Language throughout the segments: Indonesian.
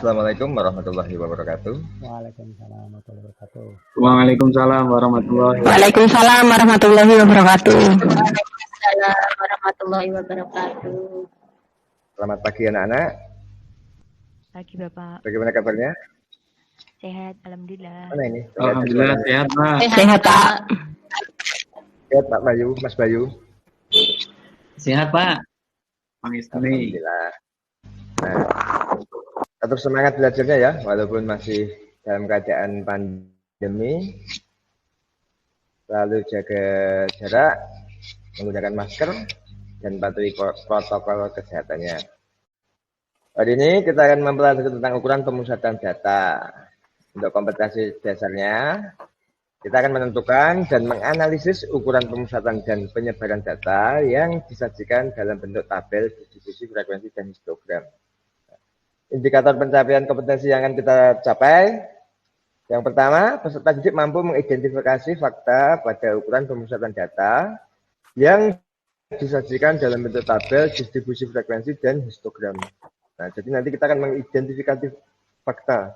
Assalamualaikum warahmatullahi wabarakatuh. Waalaikumsalam warahmatullahi wabarakatuh. Waalaikumsalam warahmatullahi wabarakatuh. Waalaikumsalam warahmatullahi wabarakatuh. Waalaikumsalam warahmatullahi wabarakatuh. Selamat pagi anak-anak. Pagi Bapak. Bagaimana kabarnya? Sehat, alhamdulillah. Mana ini? Alhamdulillah sehat, Pak. Sehat, Pak. Sehat Pak Bayu, Mas Bayu. Sehat, Pak. Bang Istri. Alhamdulillah. Nah, tetap semangat belajarnya ya, walaupun masih dalam keadaan pandemi. Selalu jaga jarak, menggunakan masker, dan patuhi protokol kesehatannya. Hari ini kita akan mempelajari tentang ukuran pemusatan data. Untuk kompetensi dasarnya, kita akan menentukan dan menganalisis ukuran pemusatan dan penyebaran data yang disajikan dalam bentuk tabel, distribusi, frekuensi, dan histogram. Indikator pencapaian kompetensi yang akan kita capai. Yang pertama, peserta didik mampu mengidentifikasi fakta pada ukuran pemusatan data yang disajikan dalam bentuk tabel, distribusi, frekuensi, dan histogram. Nah, jadi nanti kita akan mengidentifikasi fakta.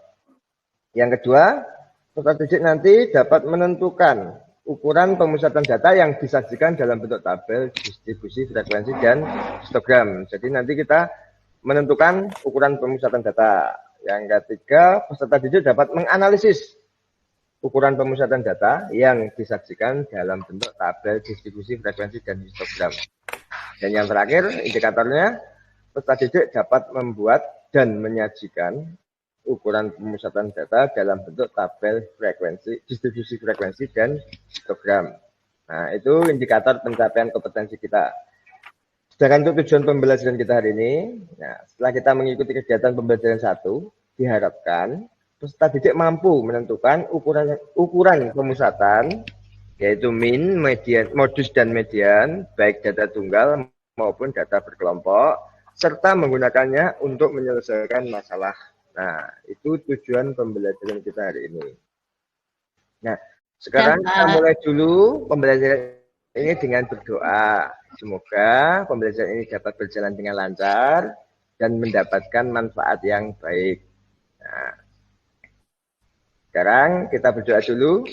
Yang kedua, peserta didik nanti dapat menentukan ukuran pemusatan data yang disajikan dalam bentuk tabel, distribusi, frekuensi, dan histogram. Jadi nanti kita menentukan ukuran pemusatan data. Yang ketiga, peserta didik dapat menganalisis ukuran pemusatan data yang disajikan dalam bentuk tabel, distribusi, frekuensi, dan histogram. Dan yang terakhir, indikatornya, peserta didik dapat membuat dan menyajikan ukuran pemusatan data dalam bentuk tabel, frekuensi, distribusi frekuensi, dan histogram. Nah, itu indikator pencapaian kompetensi kita. Sedangkan untuk tujuan pembelajaran kita hari ini, nah, setelah kita mengikuti kegiatan pembelajaran 1, diharapkan peserta didik mampu menentukan ukuran pemusatan, yaitu min, median, modus, dan median, baik data tunggal maupun data berkelompok, serta menggunakannya untuk menyelesaikan masalah. Nah, itu tujuan pembelajaran kita hari ini. Nah, sekarang kita mulai dulu pembelajaran ini dengan berdoa. Semoga pembelajaran ini dapat berjalan dengan lancar dan mendapatkan manfaat yang baik. Nah, sekarang kita berdoa dulu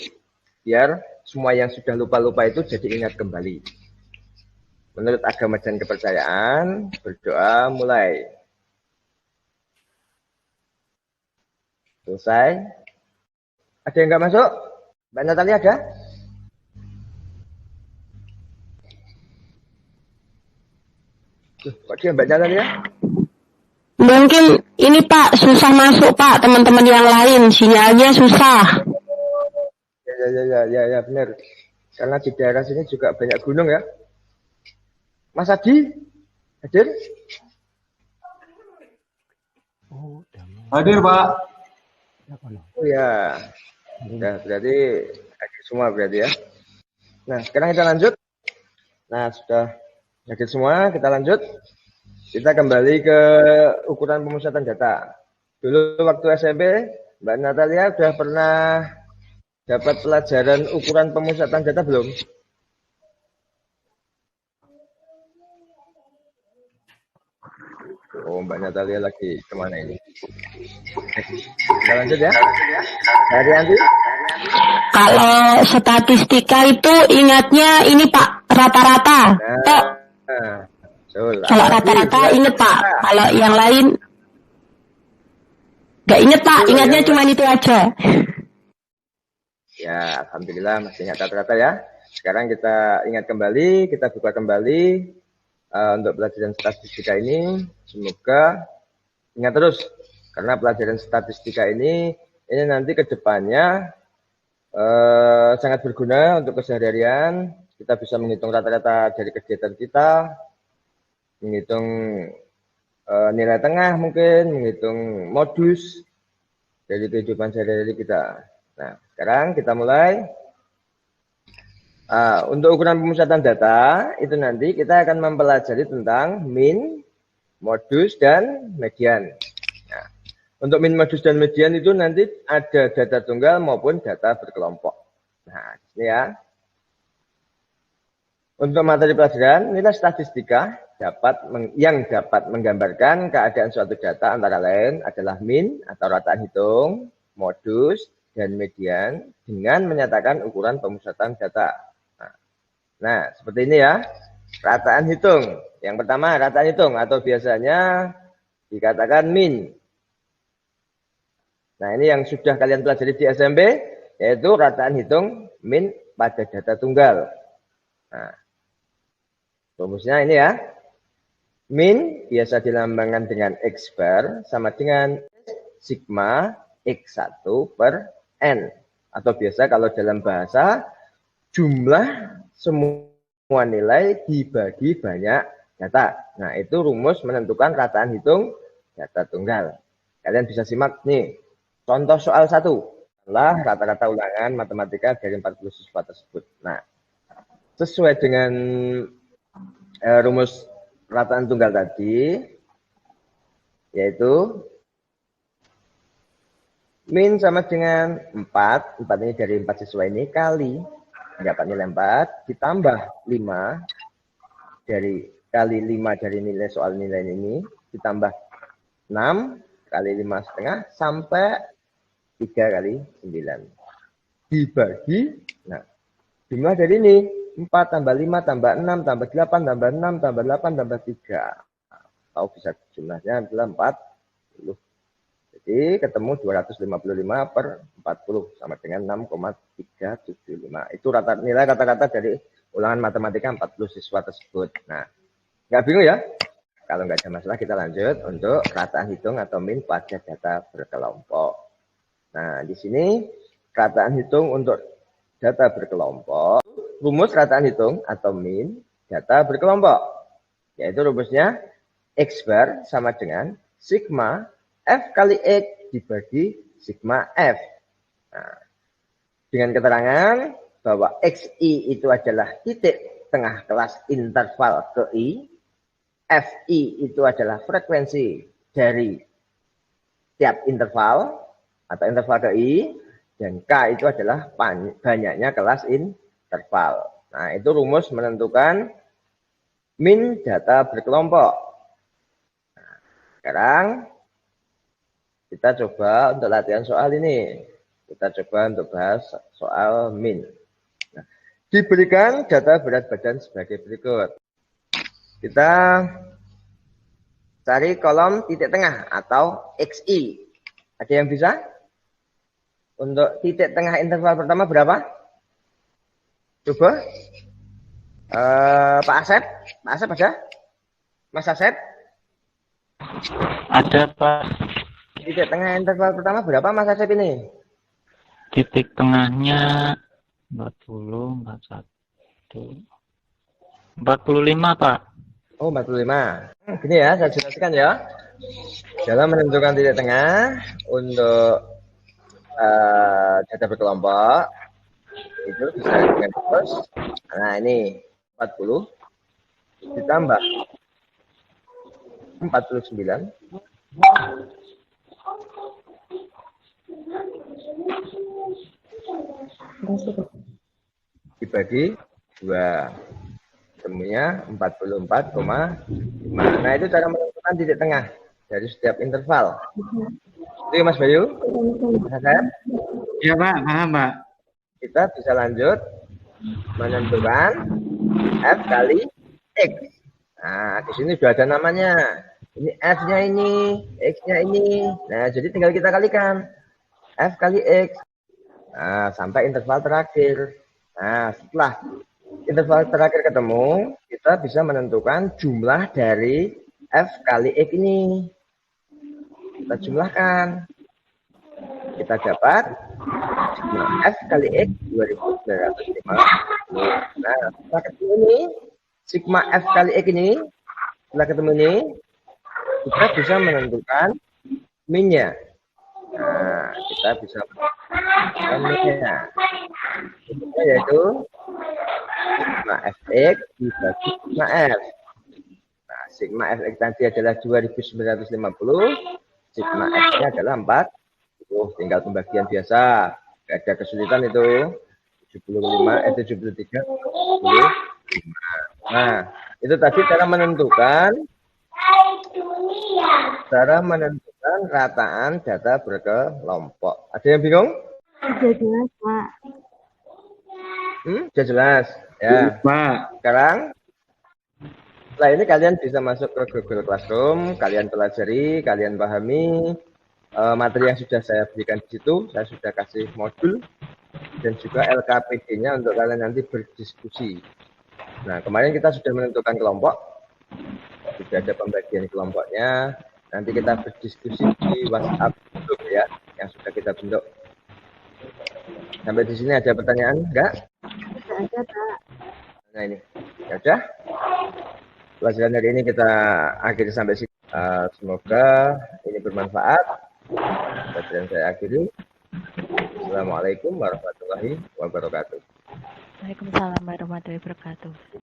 biar semua yang sudah lupa-lupa itu jadi ingat kembali. Menurut agama dan kepercayaan, berdoa mulai. Selesai. Ada yang nggak masuk? Mbak Natalia ada? Kok dia Mbak Natalia? Mungkin ini Pak, susah masuk Pak, teman-teman yang lain, sinyalnya susah. Ya, benar. Karena di daerah sini juga banyak gunung ya. Mas Adi, hadir? Hadir, Pak. Oh ya, berarti hadir semua berarti ya. Nah, sekarang kita lanjut. Nah, sudah hadir semua, kita lanjut. Kita kembali ke ukuran pemusatan data. Dulu waktu SMP, Mbak Natalia sudah pernah dapat pelajaran ukuran pemusatan data belum? Oh, Mbak Natalia lagi kemana ini? Kita lanjut ya. Haryanti. Kalau statistika itu ingatnya ini Pak, rata-rata. Kalau rata-rata inget Pak, kalau yang lain nggak inget Pak, ingatnya cuma itu aja. Ya, alhamdulillah masih ingat rata-rata ya. Sekarang kita ingat kembali, kita buka kembali untuk pelajaran statistika ini. Semoga ingat terus, karena pelajaran statistika ini nanti ke depannya sangat berguna untuk keseharian. Kita bisa menghitung rata-rata dari kegiatan kita, menghitung nilai tengah mungkin, menghitung modus dari kehidupan sehari-hari kita. Nah, sekarang kita mulai. Untuk ukuran pemusatan data, itu nanti kita akan mempelajari tentang min, modus, dan median. Nah, untuk min, modus, dan median itu nanti ada data tunggal maupun data berkelompok. Nah, ini ya. Untuk materi pelajaran, nilai statistika yang dapat menggambarkan keadaan suatu data antara lain adalah min atau rataan hitung, modus, dan median dengan menyatakan ukuran pemusatan data. Nah, seperti ini ya, rataan hitung. Yang pertama, rataan hitung atau biasanya dikatakan min. Nah, ini yang sudah kalian pelajari di SMP, yaitu rataan hitung min pada data tunggal. Nah, rumusnya ini ya. Min biasa dilambangkan dengan X bar sama dengan sigma X1 per N. Atau biasa kalau dalam bahasa, jumlah semua nilai dibagi banyak data. Nah, itu rumus menentukan rataan hitung data tunggal. Kalian bisa simak nih. Contoh soal 1. Adalah rata-rata ulangan matematika dari 40 siswa tersebut. Nah, sesuai dengan rumus rataan tunggal tadi, yaitu min sama dengan 4 ini dari 4 siswa ini kali dapat nilai 4 ditambah 5 kali 5 dari nilai soal nilai ini ditambah 6 kali 5,5 sampai 3 kali 9 dibagi, nah jumlah dari ini 4 tambah 5 tambah 6 tambah 8 tambah 6 tambah 8 tambah 3. Tahu bisa jumlahnya adalah 40. Jadi ketemu 255 per 40 sama dengan 6,375. Itu nilai rata-rata dari ulangan matematika 40 siswa tersebut. Nah, nggak bingung ya? Kalau nggak ada masalah kita lanjut untuk rataan hitung atau min pada data berkelompok. Nah, di sini rataan hitung untuk data berkelompok. Rumus rataan hitung atau min data berkelompok, yaitu rumusnya X bar sama dengan sigma F kali X dibagi sigma F. Nah, dengan keterangan bahwa XI itu adalah titik tengah kelas interval ke I, FI itu adalah frekuensi dari tiap interval atau interval ke I, dan K itu adalah banyaknya kelas interval. Nah, itu rumus menentukan min data berkelompok. Nah, sekarang kita coba untuk latihan soal ini. Kita coba untuk bahas soal min. Nah, diberikan data berat badan sebagai berikut. Kita cari kolom titik tengah atau XI. Ada yang bisa? Untuk titik tengah interval pertama berapa? Coba. Pak Asep ada? Mas Asep? Ada, Pak. Titik tengah interval pertama berapa Mas Asep ini? Titik tengahnya 40, 41, 45, Pak. Oh, 45. Gini ya, saya jelaskan ya. Dalam menentukan titik tengah untuk data berkelompok itu bisa dengan terus. Nah, ini 40 ditambah 49 dibagi 2, temunya 44,5. Nah, itu cara menentukan titik tengah dari setiap interval. Itu Mas Bayu. Mas Asep? Iya Pak, paham Pak. Kita bisa lanjut menentukan F kali X. Nah, di sini sudah ada namanya. Ini F-nya ini, X-nya ini. Nah, jadi tinggal kita kalikan. F kali X. Nah, sampai interval terakhir. Nah, setelah interval terakhir ketemu, kita bisa menentukan jumlah dari F kali X ini. Kita jumlahkan. Kita dapat F kali X 2950. Nah, setelah ketemu ini, sigma F kali X ini, setelah ketemu ini, kita bisa menentukan min-nya. Nah, kita bisa menentukan min-nya. Min-nya yaitu sigma Fx dibagi sigma F. Nah, sigma Fx tadi adalah 2950, sigma F-nya adalah 4. Tinggal pembagian biasa. Gak ada kesulitan itu. 73, 10. Nah, itu tadi cara menentukan rataan data berkelompok. Ada yang bingung? Sudah jelas, Pak. Sudah jelas. Ya. Pak. Sekarang setelah ini kalian bisa masuk ke Google Classroom, kalian pelajari, kalian pahami materi yang sudah saya berikan di situ. Saya sudah kasih modul dan juga LKPD-nya untuk kalian nanti berdiskusi. Nah, kemarin kita sudah menentukan kelompok, sudah ada pembagian kelompoknya. Nanti kita berdiskusi di WhatsApp group ya, yang sudah kita bentuk. Sampai di sini ada pertanyaan enggak? Sudah ada, Pak. Nah ini, ya udah. Pelajaran hari ini kita akhiri sampai sini. Semoga ini bermanfaat. Pelajaran saya akhiri. Assalamualaikum warahmatullahi wabarakatuh. Waalaikumsalam warahmatullahi wabarakatuh.